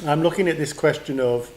I'm looking at this question of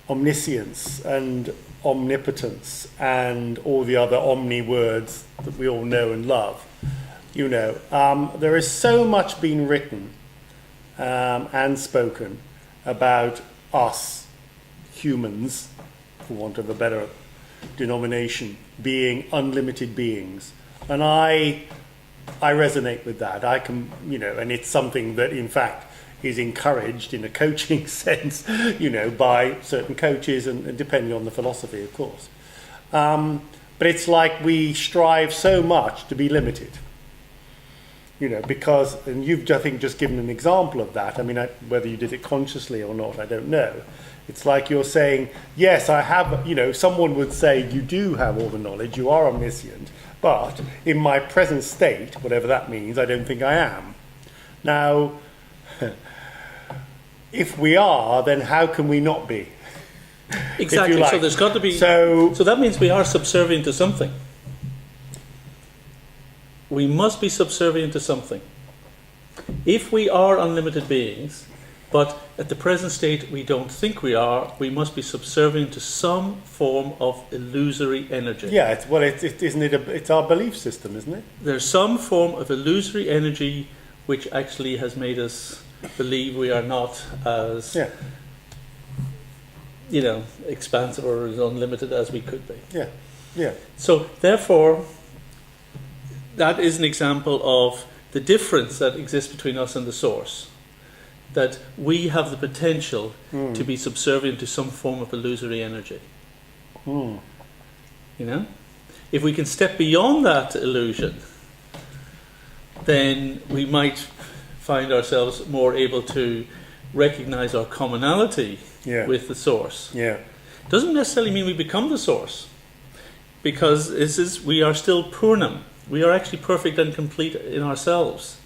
omniscience and omnipotence and all the other omni words that we all know and love. There is so much being written and spoken about us humans, for want of a better denomination, being unlimited beings, and I resonate with that. I can, and it's something that in fact is encouraged in a coaching sense, by certain coaches and depending on the philosophy, of course. But it's like we strive so much to be limited, because, and you've, I think, just given an example of that. I mean, whether you did it consciously or not, I don't know. It's like you're saying, yes, I have, someone would say, you do have all the knowledge, you are omniscient, but in my present state, whatever that means, I don't think I am. Now, if we are, then how can we not be? Exactly. Like. So there's got to be. So that means we are subservient to something. We must be subservient to something. If we are unlimited beings, but at the present state we don't think we are, we must be subservient to some form of illusory energy. Yeah. It's our belief system, isn't it? There's some form of illusory energy which actually has made us believe we are not as expansive or as unlimited as we could be. Yeah. So therefore, that is an example of the difference that exists between us and the source. That we have the potential to be subservient to some form of illusory energy. If we can step beyond that illusion, then we might find ourselves more able to recognize our commonality with the source. Doesn't necessarily mean we become the source, because we are still Purnam. We are actually perfect and complete in ourselves.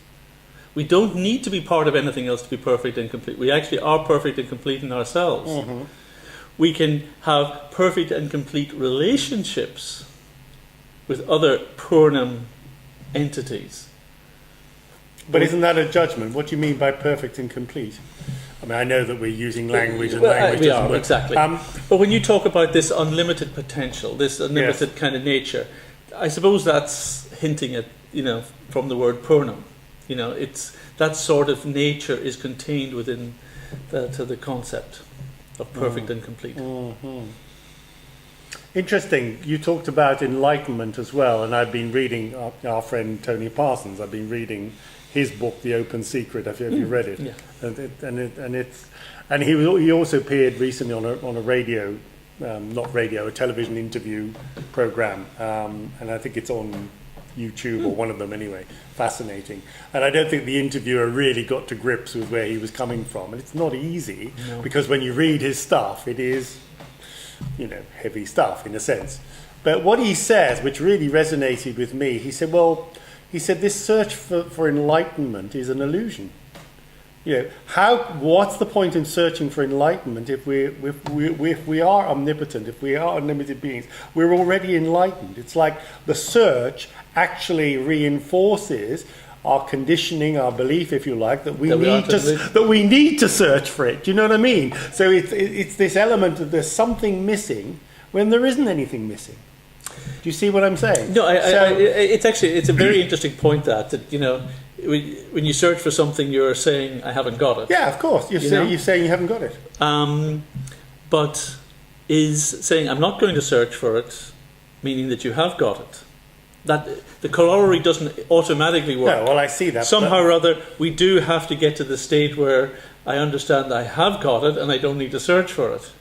We don't need to be part of anything else to be perfect and complete. We actually are perfect and complete in ourselves. We can have perfect and complete relationships with other Purnam entities. But isn't that a judgment? What do you mean by perfect and complete? I mean, I know that we're using language and language we doesn't are, work. exactly. But when you talk about this unlimited potential, this unlimited kind of nature, I suppose that's hinting at, from the word Purnam. It's that sort of nature is contained within the concept of perfect and complete. Interesting. You talked about enlightenment as well, and I've been reading our friend Tony Parsons. I've been reading his book, The Open Secret. Have you read it? Yeah. And he also appeared recently on a radio, a television interview program, and I think it's on YouTube or one of them anyway. Fascinating. And I don't think the interviewer really got to grips with where he was coming from, and it's not easy because when you read his stuff, it is, heavy stuff in a sense. But what he says, which really resonated with me, he said this search for enlightenment is an illusion. What's the point in searching for enlightenment if we are omnipotent, if we are unlimited beings? We're already enlightened. It's like the search actually reinforces our conditioning, our belief, if you like, that we need to search for it. Do you know what I mean? So it's this element that there's something missing when there isn't anything missing. Do you see what I'm saying? No, it's a very interesting point that when you search for something, you're saying I haven't got it. Yeah, of course. You're saying you haven't got it. But is saying I'm not going to search for it, meaning that you have got it? That the corollary doesn't automatically work. No, well, I see that. Somehow or other, we do have to get to the state where I understand I have got it and I don't need to search for it.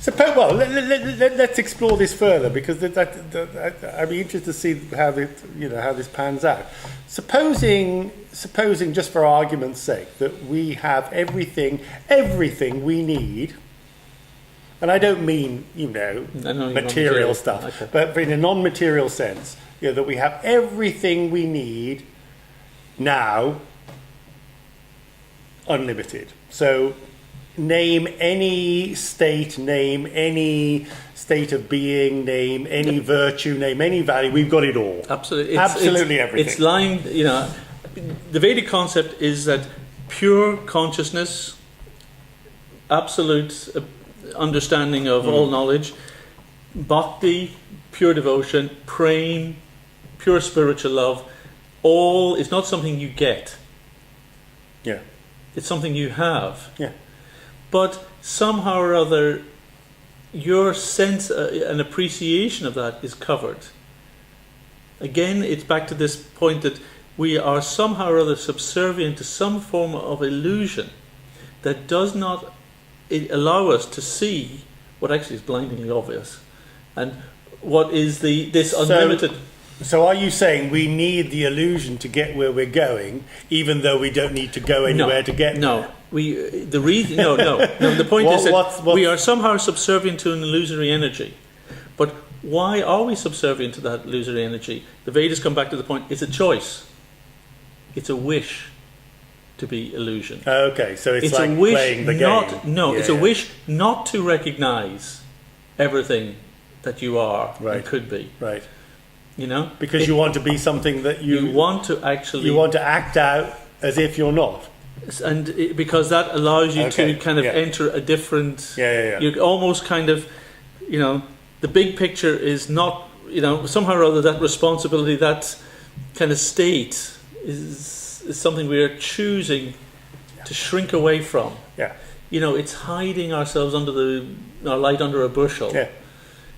Let's explore this further, because I'd be interested to see how this pans out. Supposing, just for argument's sake, that we have everything we need, and I don't mean material stuff, okay, but in a non-material sense, that we have everything we need now, unlimited. So name any state, name any state of being, name any virtue, name any value. We've got it all. Absolutely. Absolutely everything. It's lying, the Vedic concept is that pure consciousness, absolute understanding of all knowledge, bhakti, pure devotion, praying, pure spiritual love, all is not something you get. Yeah. It's something you have. Yeah. But somehow or other, your sense and appreciation of that is covered. Again, it's back to this point that we are somehow or other subservient to some form of illusion that does not allow us to see what actually is blindingly obvious, and what is this unlimited. So are you saying we need the illusion to get where we're going, even though we don't need to go anywhere to get there? The point is that we are somehow subservient to an illusory energy. But why are we subservient to that illusory energy? The Vedas come back to the point, it's a choice. It's a wish to be illusion. Okay, so it's like playing the game. It's a wish not to recognize everything that you are and could be. Right. You know? Because you want to be something that you want to actually... You want to act out as if you're not. And because that allows you to kind of enter a different... You almost kind of, the big picture is not, somehow or other that responsibility, that kind of state is something we are choosing to shrink away from. Yeah. It's hiding ourselves our light under a bushel. Yeah.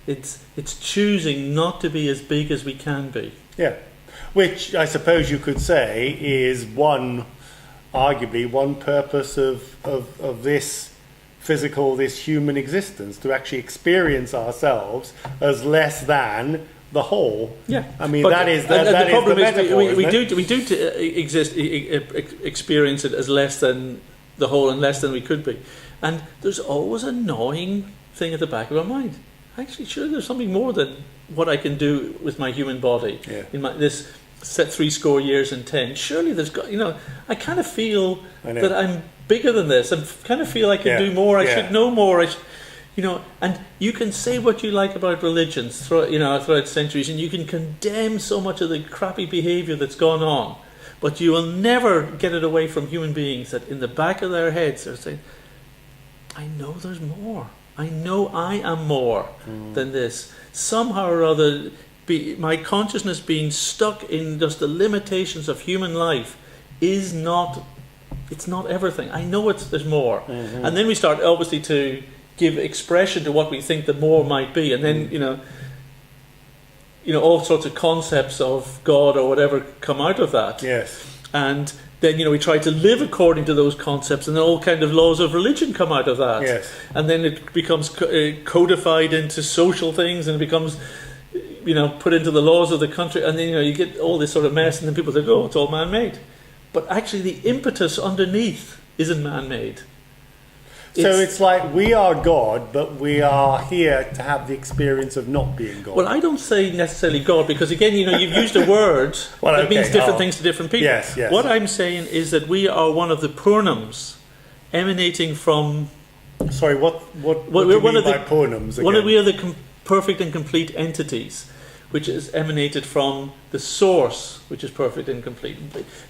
It's choosing not to be as big as we can be. Yeah. Which I suppose you could say is arguably one purpose of this human existence, to actually experience ourselves as less than the whole. Yeah. I mean, that is the metaphor, we do experience it as less than the whole and less than we could be. And there's always a gnawing thing at the back of our mind. Actually, sure, there's something more than what I can do with my human body. Yeah. In this set 70 years and 10. Surely there's got, I kind of feel that I'm bigger than this. I kind of feel I can do more. I should know more. And you can say what you like about religions throughout centuries, and you can condemn so much of the crappy behaviour that's gone on, but you will never get it away from human beings that in the back of their heads they're saying, I know there's more. I know I am more than this. Somehow or other, my consciousness being stuck in just the limitations of human life is not, it's not everything. I know there's more. Mm-hmm. And then we start obviously to give expression to what we think the more might be. And then, all sorts of concepts of God or whatever come out of that. Yes. And then, we try to live according to those concepts, and then all kind of laws of religion come out of that. Yes. And then it becomes codified into social things, and it becomes, put into the laws of the country, and then, you get all this sort of mess, and then people think, oh, it's all man-made. But actually the impetus underneath isn't man-made. So it's like we are God, but we are here to have the experience of not being God. Well, I don't say necessarily God, because again, you've used a word that means different things to different people. Yes. What I'm saying is that we are one of the Purnams emanating from... Sorry, what do you mean by Purnams again? We are the perfect and complete entities, which is emanated from the source, which is perfect and complete.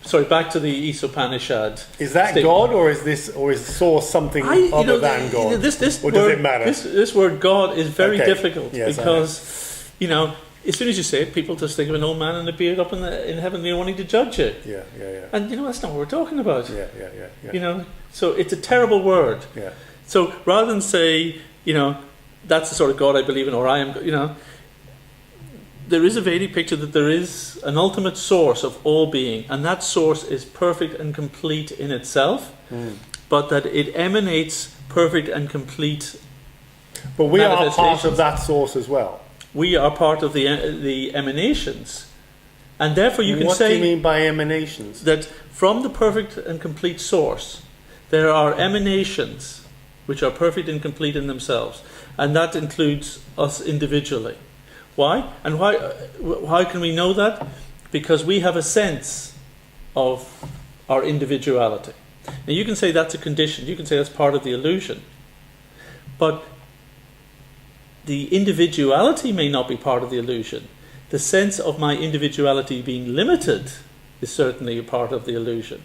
Sorry, back to the Isopanishad. Is that statement. God, or is source something other than God? Does it matter? This word God is very difficult, because as soon as you say it, people just think of an old man and a beard up in heaven, wanting to judge you. Yeah. And that's not what we're talking about. Yeah. So it's a terrible word. Yeah. So rather than say, that's the sort of God I believe in, or I am, there is a Vedic picture that there is an ultimate source of all being, and that source is perfect and complete in itself, but that it emanates perfect and complete. But we are part of that source as well. We are part of the emanations, and therefore you can say... What do you mean by emanations? That from the perfect and complete source, there are emanations which are perfect and complete in themselves, and that includes us individually. Why? And how can we know that? Because we have a sense of our individuality. Now you can say that's a condition, you can say that's part of the illusion. But the individuality may not be part of the illusion. The sense of my individuality being limited is certainly a part of the illusion.